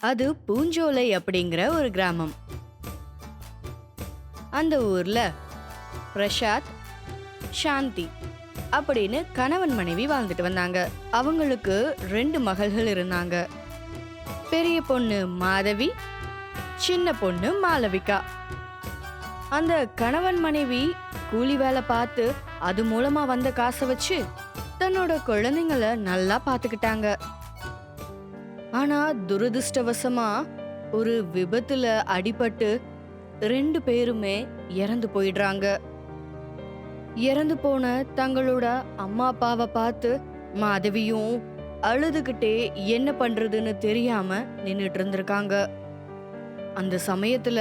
அது பூஞ்சோலை அப்படிங்கிற ஒரு கிராமம். அந்த ஊர்ல பிரசாத், சாந்தி அப்படின்னு கணவன் மனைவி வாழ்ந்துட்டு வந்தாங்க. அவங்களுக்கு 2 மகள்கள் இருந்தாங்க. பெரிய பொண்ணு மாதவி, சின்ன பொண்ணு மாளவிகா. அந்த கணவன் மனைவி கூலி வேலை பார்த்து அது மூலமா வந்த காசை வச்சு தன்னோட குழந்தைங்கள நல்லா பாத்துக்கிட்டாங்க. ஆனா துரதிர்ஷ்டவசமா ஒரு விபத்துல அடிபட்டு 2 பேருமே இறந்து போயிடுறாங்க. இறந்து போன தங்களோட அம்மா அப்பாவை பார்த்து மாதவியும் அழுதுகிட்டே என்ன பண்றதுன்னு தெரியாம நின்னுட்டு இருந்திருக்காங்க. அந்த சமயத்துல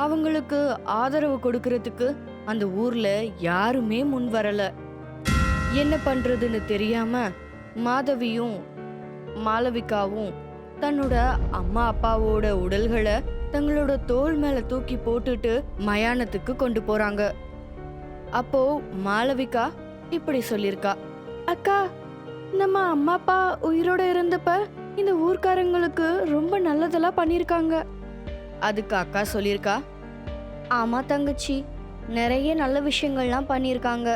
அவங்களுக்கு ஆதரவு கொடுக்கறதுக்கு அந்த ஊர்ல யாருமே முன் வரல. என்ன பண்றதுன்னு தெரியாம மாதவியும் மாளவிகாவும் தன்னோட அம்மா அப்பாவோட உடல்களை தங்களோட தோள் மேல தூக்கி போட்டுட்டு மயானத்துக்கு கொண்டு போறாங்க. அப்போ மாளவிகா இப்படி சொல்லிருக்கா, அக்கா, நம்ம அம்மா அப்பா உயிரோட இருந்தப்ப இந்த ஊர்க்காரங்களுக்கு ரொம்ப நல்லதெல்லாம் பண்ணிருக்காங்க. அதுக்கு அக்கா சொல்லிருக்கா, ஆமா தங்கச்சி, நிறைய நல்ல விஷயங்கள்லாம் பண்ணிருக்காங்க.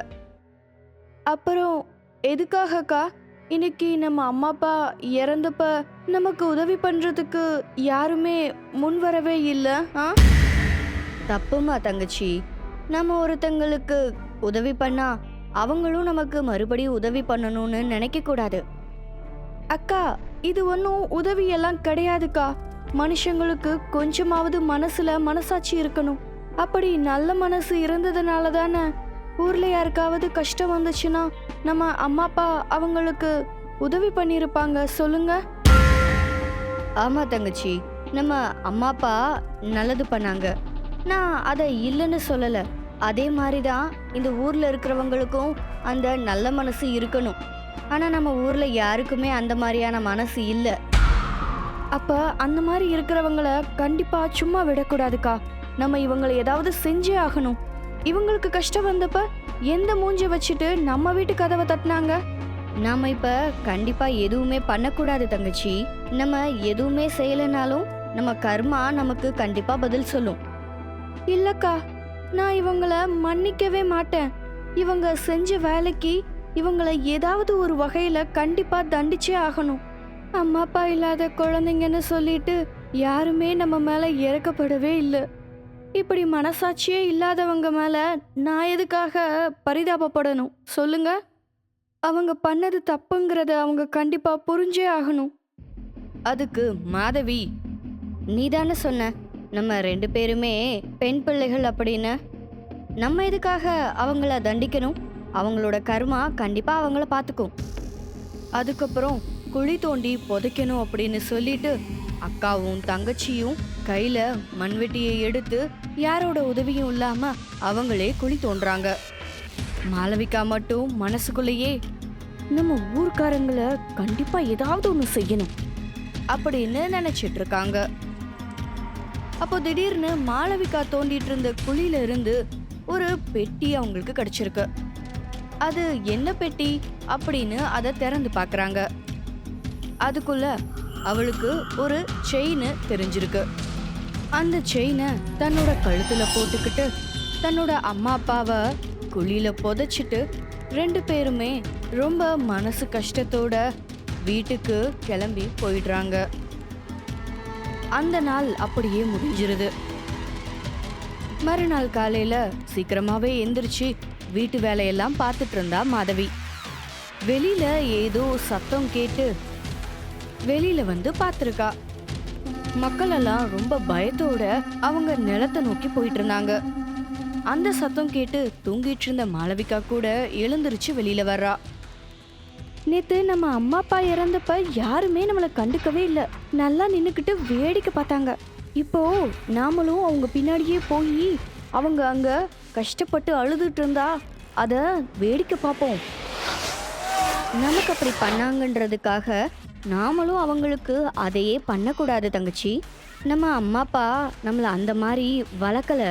அப்புறம் எதுக்காக அக்கா இன்னைக்கு நம்ம அம்மா அப்பா இறந்தப்ப நமக்கு உதவி பண்றதுக்கு யாருமே முன் வரவே இல்லை? தப்புமா தங்கச்சி, நம்ம ஒருத்தங்களுக்கு உதவி பண்ணா அவங்களும் நமக்கு மறுபடியும் உதவி பண்ணணும்னு நினைக்க கூடாது. அக்கா, இது ஒன்றும் உதவியெல்லாம் கிடையாதுக்கா. மனுஷங்களுக்கு கொஞ்சமாவது மனசுல மனசாட்சி இருக்கணும். அப்படி நல்ல மனசு இருந்ததுனால தானே ஊர்ல யாருக்காவது கஷ்டம் வந்துச்சுன்னா நம்ம அம்மா அப்பா அவங்களுக்கு உதவி பண்ணிருப்பாங்க. சொல்லுங்க. ஆமா தங்கச்சி, நம்ம அம்மா அப்பா நல்லது பண்ணாங்க, நான் அதை இல்லைன்னு சொல்லல. அதே மாதிரிதான் இந்த ஊர்ல இருக்கிறவங்களுக்கும் அந்த நல்ல மனசு இருக்கணும். ஆனா நம்ம ஊர்ல யாருக்குமே அந்த மாதிரியான மனசு இல்லை. அப்ப அந்த மாதிரி இருக்கிறவங்கள கண்டிப்பா சும்மா விடக்கூடாதுக்கா. நம்ம இவங்களை ஏதாவது செஞ்சே ஆகணும். இவங்களுக்கு கஷ்டம் வந்தப்ப எந்த மூஞ்ச வச்சுட்டு நம்ம வீட்டு கதவை தட்டினாங்க? நாம இப்ப கண்டிப்பா எதுவுமே பண்ணக்கூடாது தங்கச்சி. நம்ம எதுவுமே செய்யலைனாலும் நம்ம கர்மா நமக்கு கண்டிப்பா பதில் சொல்லும். இல்லக்கா, நான் இவங்கள மன்னிக்கவே மாட்டேன். இவங்க செஞ்ச வேலைக்கு இவங்களை ஏதாவது ஒரு வகையில கண்டிப்பா தண்டிச்சே ஆகணும். அம்மா அப்பா இல்லாத குழந்தைங்கன்னு சொல்லிட்டு யாருமே நம்ம மேல இறக்கப்படவே இல்லை. இப்படி மனசாட்சியே இல்லாதவங்க மேல நான் எதுக்காக பரிதாபப்படணும் சொல்லுங்க? அவங்க பண்ணது தப்புங்கிறத அவங்க கண்டிப்பா புரிஞ்சே ஆகணும். அதுக்கு மாதவி, நீதானே சொன்ன நம்ம 2 பேருமே பெண் பிள்ளைகள் அப்படின்னு. நம்ம எதுக்காக அவங்கள தண்டிக்கணும்? அவங்களோட கர்மா கண்டிப்பா அவங்கள பார்த்துக்கும். அதுக்கப்புறம் குழி தோண்டி புதைக்கணும் அப்படின்னு சொல்லிட்டு அக்காவும் தங்கச்சியும் கையில மண்வெட்டியை எடுத்து யாரோட உதவியும் இல்லாம அவங்களே குழி தோன்றாங்க. மாளவிகா மட்டும் மனசுக்குள்ளேயே, நம்ம ஊர்க்காரங்களை கண்டிப்பா ஏதாவது ஒண்ணு செய்யணும் அப்படின்னு நினைச்சிட்டு இருக்காங்க. அப்போ திடீர்னு மாளவிகா தோண்டிட்டு இருந்த குழியில இருந்து ஒரு பெட்டி அவங்களுக்கு கிடைச்சிருக்கு. அது என்ன பெட்டி அப்படின்னு அதை திறந்து பார்க்கறாங்க. அதுக்குள்ள அவளுக்கு ஒரு செயின் தெரிஞ்சிருக்கு. அந்த செயினை தன்னோட கழுத்துல போட்டுக்கிட்டு தன்னோட அம்மா அப்பாவை குழியில புதைச்சிட்டு 2 பேருமே ரொம்ப மனசு கஷ்டத்தோட வீட்டுக்கு கிளம்பி போயிடுறாங்க. அந்த நாள் அப்படியே முடிஞ்சிருது. மறுநாள் காலையில சீக்கிரமாவே எந்திரிச்சு வீட்டு வேலையெல்லாம் பார்த்துட்டு இருந்தா மாதவி. வெளியில ஏதோ சத்தம் கேட்டு வெளியில வந்து பார்த்திருக்கா. மக்கள் எல்லாம் ரொம்ப பயத்தோட அவங்க நிலத்தை நோக்கி போயிட்டு இருந்தாங்க. அந்த சத்தம் கேட்டு தூங்கிட்டு இருந்த மாளவிகா கூட எழுந்திருச்சு வெளியில வர்றா. நேத்து நம்ம அம்மா அப்பா இறந்தப்ப யாருமே நம்மளை கண்டுக்கவே இல்லை. நல்லா நின்னுக்கிட்டு வேடிக்கை பார்த்தாங்க. இப்போ நாமளும் அவங்க பின்னாடியே போய் அவங்க அங்க கஷ்டப்பட்டு அழுதுட்டு இருந்தா அத வேடிக்கை பார்ப்போம். நமக்கு அப்படி பண்ணாங்கன்றதுக்காக நாமளும் அவங்களுக்கு அதையே பண்ணக்கூடாது தங்கச்சி. நம்ம அம்மா அப்பா நம்மளை அந்த மாதிரி வளர்க்கல.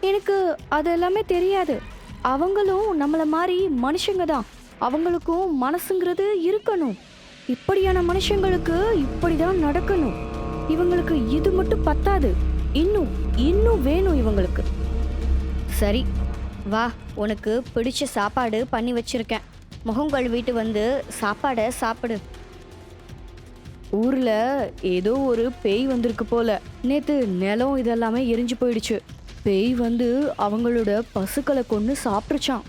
எனக்கு அதெல்லாமே தெரியாது. அவங்களும் நம்மள மாதிரி மனுஷங்க தான். அவங்களுக்கும் மனசுங்கிறது இருக்கணும். இப்படியான மனுஷங்களுக்கு இப்படிதான் நடக்கணும். இவங்களுக்கு இது மட்டும் பத்தாது, இன்னும் இன்னும் வேணும் இவங்களுக்கு. சரி வா, உனக்கு பிடிச்ச சாப்பாடு பண்ணி வச்சிருக்கேன். முகம் கழுவிட்டு வந்து சாப்பாடை சாப்பிடு. ஊர்ல ஏதோ ஒரு பேய் வந்திருக்கு போல. நேத்து நிலம் இதெல்லாமே எரிஞ்சு போயிடுச்சு. பேய் வந்து அவங்களோட பசுக்களை கொண்டு சாப்பிட்டுச்சான்.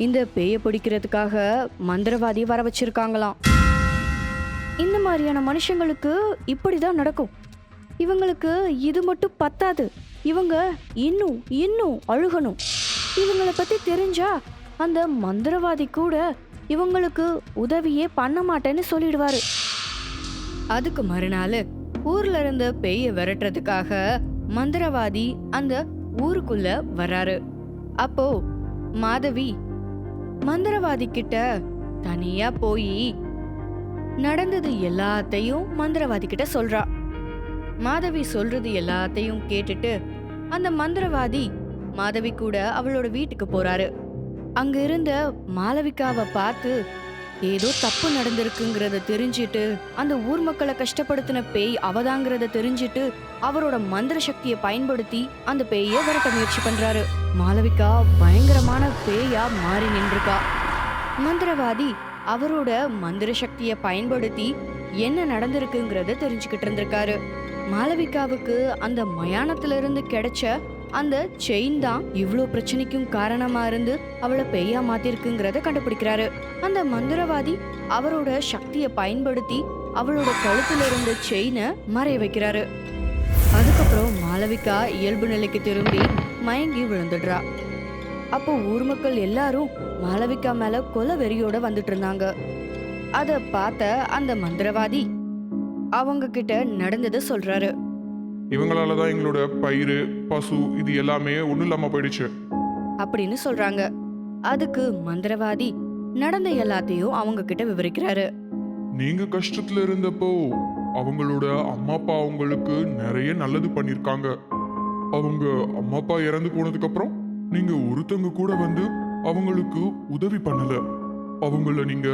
இந்த பேயை பிடிக்கிறதுக்காக மந்திரவாதி வர வச்சிருக்காங்களாம். இந்த மாதிரியான மனுஷங்களுக்கு இப்படிதான் நடக்கும். இவங்களுக்கு இது மட்டும் பத்தாது, இவங்க இன்னும் இன்னும் அழுகணும். இவங்களை பத்தி தெரிஞ்சா அந்த மந்திரவாதி கூட இவங்களுக்கு உதவியே பண்ண மாட்டேன்னு சொல்லிடுவாரு. அதுக்கு மறுநாள் ஊர்ல இருந்த பேய விரட்டுறதுக்காக மந்திரவாதி அந்த ஊருக்குள்ள வராரு. அப்போ மாதவி மந்திரவாதி கிட்ட தனியா போய் நடந்தது எல்லாத்தையும் மந்திரவாதி கிட்ட சொல்றா. மாதவி சொல்றது எல்லாத்தையும் கேட்டுட்டு அந்த மந்திரவாதி மாதவி கூட அவளோட வீட்டுக்கு போறாரு. அங்க இருந்த மாளவிகாவை பார்த்து ஏதோ தப்பு நடந்திருக்குங்கிறத தெரிஞ்சிட்டு, அந்த ஊர் மக்களை கஷ்டப்படுத்தின பேய் அவதாங்கிறத தெரிஞ்சிட்டு அவரோட மந்திர சக்தியை பயன்படுத்தி அந்த பேயை விரட்ட முயற்சி பண்றாரு. மாளவிகா பயங்கரமான பேயா மாறி நின்றுக்கா. மந்திரவாதி அவரோட மந்திர சக்தியை பயன்படுத்தி என்ன நடந்திருக்குங்கிறத தெரிஞ்சுக்கிட்டு இருந்திருக்காரு. மாளவிகாவுக்கு அந்த மயானத்துல இருந்து கிடைச்ச அந்த செயின் தான் இவ்ளோ பிரச்சனைக்கும் காரணமா இருந்து அவளை பேயா மாத்திருக்குங்கிறத கண்டுபிடிக்கிறாரு. அந்த மந்திரவாதி அவரோட சக்தியை பயன்படுத்தி அவளோட கழுத்துல இருந்த செயினை மறைய வைக்கிறாரு. அதுக்கப்புறம் மாளவிகா இயல்பு நிலைக்கு திரும்பி மயங்கி விழுந்துடுறா. அப்போ ஊர் மக்கள் எல்லாரும் மாளவிகா மேல கொலை வெறியோட வந்துட்டு இருந்தாங்க. அத பார்த்த அந்த மந்திரவாதி அவங்க கிட்ட நடந்ததை சொல்றாரு. இவங்களாலதான் எங்களோட பயிர் பசு இது எல்லாமே ஒண்ணும் இல்லாம போயிடுச்சு அப்படின்னு சொல்றாங்க. அதுக்கு மந்திரவாதி நடந்த எல்லாத்தையும் அவங்க கிட்ட விவரிக்கிறாரு. நீங்க கஷ்டத்துல இருந்தப்போ அவங்களோட அம்மா அப்பா அவங்களுக்கு நிறைய நல்லது பண்ணிருக்காங்க. அவங்க அம்மா அப்பா இறந்து போனதுக்கு அப்புறம் நீங்க ஒருத்தங்க கூட வந்து அவங்களுக்கு உதவி பண்ணல. அவங்கள நீங்க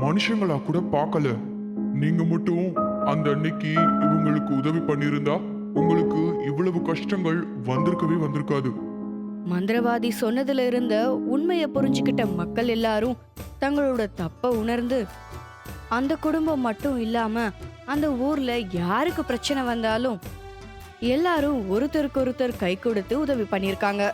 மனுஷங்களா கூட பார்க்கல. நீங்க மட்டும் அந்த அன்னைக்கு இவங்களுக்கு உதவி பண்ணிருந்தா உங்களுக்கு இவ்வளவு கஷ்டங்கள் வந்திருக்காது. மந்திரவாதி சொன்னதுல இருந்த உண்மையை புரிஞ்சுக்கிட்ட மக்கள் எல்லாரும் தங்களோட தப்ப உணர்ந்து அந்த குடும்பம் மட்டும் இல்லாம அந்த ஊர்ல யாருக்கு பிரச்சனை வந்தாலும் எல்லாரும் ஒருத்தருக்கு ஒருத்தர் கை கொடுத்து உதவி பண்ணிருக்காங்க.